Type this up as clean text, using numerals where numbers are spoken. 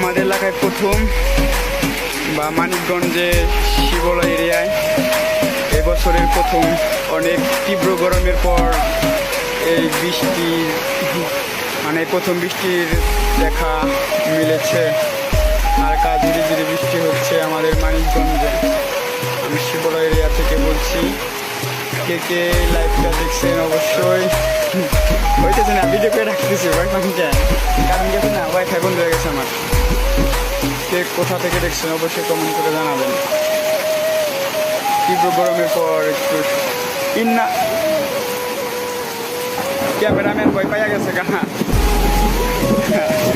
আমাদের এলাকায় প্রথম বা মানিকগঞ্জে শিবলয় এরিয়ায় এবছরের প্রথম অনেক তীব্র গরমের পর এই বৃষ্টি মানে প্রথম বৃষ্টির দেখা মিলেছে। আর ধীরে ধীরে বৃষ্টি হচ্ছে আমাদের মানিকগঞ্জে। আমি শিবলয় এরিয়া থেকে বলছি। কে কে লাইভটা দেখছেন অবশ্যই। হইতেছে না, ভিডিও করে রাখতেছি ভাই পানিটা, কারণ গেছে না ওয়াইফাই বন্ধ হয়ে গেছে আমার। কে কোথা থেকে দেখছেন অবশ্যই কমেন্ট করে জানাবেন। তীব্র গরমের পর একটু ইন্না ক্যামেরাম্যান ভয় পাইয়া গেছে গা।